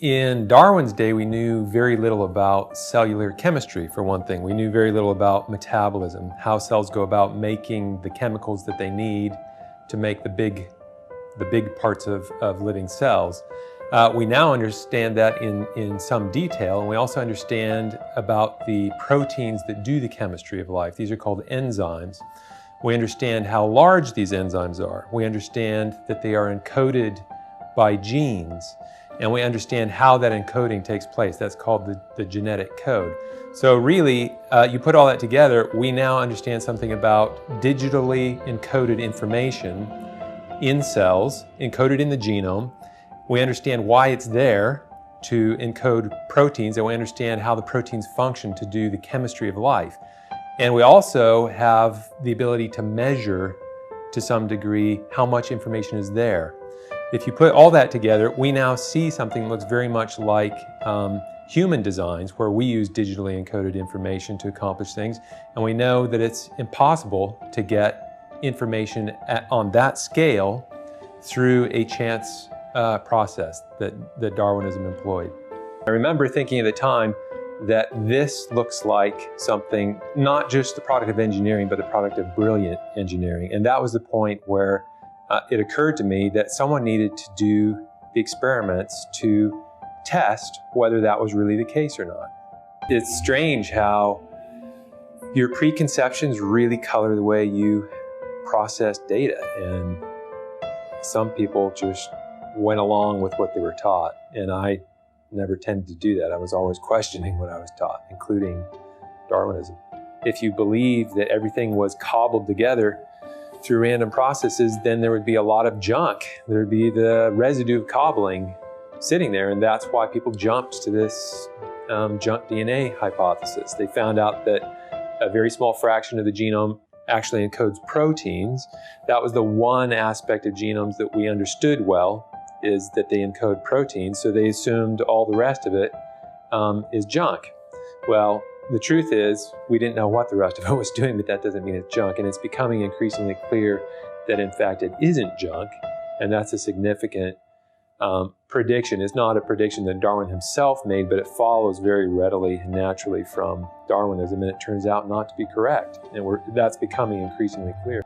In Darwin's day, we knew very little about cellular chemistry, for one thing. We knew very little about metabolism, how cells go about making the chemicals that they need to make the big parts of living cells. We now understand that in some detail, and we also understand about the proteins that do the chemistry of life. These are called enzymes. We understand how large these enzymes are. We understand that they are encoded by genes, and we understand how that encoding takes place. That's called the genetic code. So really, you put all that together, we now understand something about digitally encoded information in cells, encoded in the genome. We understand why it's there to encode proteins, and we understand how the proteins function to do the chemistry of life. And we also have the ability to measure, to some degree, how much information is there. If you put all that together, we now see something that looks very much like human designs, where we use digitally encoded information to accomplish things. And we know that it's impossible to get information on that scale through a chance process that Darwinism employed. I remember thinking at the time that this looks like something, not just the product of engineering, but the product of brilliant engineering. And that was the point where it occurred to me that someone needed to do the experiments to test whether that was really the case or not. It's strange how your preconceptions really color the way you process data, and some people just went along with what they were taught, and I never tended to do that. I was always questioning what I was taught, including Darwinism. If you believe that everything was cobbled together through random processes, then there would be a lot of junk. There would be the residue of cobbling sitting there, and that's why people jumped to this junk DNA hypothesis. They found out that a very small fraction of the genome actually encodes proteins. That was the one aspect of genomes that we understood well, is that they encode proteins, so they assumed all the rest of it is junk. Well, the truth is, we didn't know what the rest of it was doing, but that doesn't mean it's junk. And it's becoming increasingly clear that, in fact, it isn't junk. And that's a significant prediction. It's not a prediction that Darwin himself made, but it follows very readily and naturally from Darwinism. And it turns out not to be correct. And that's becoming increasingly clear.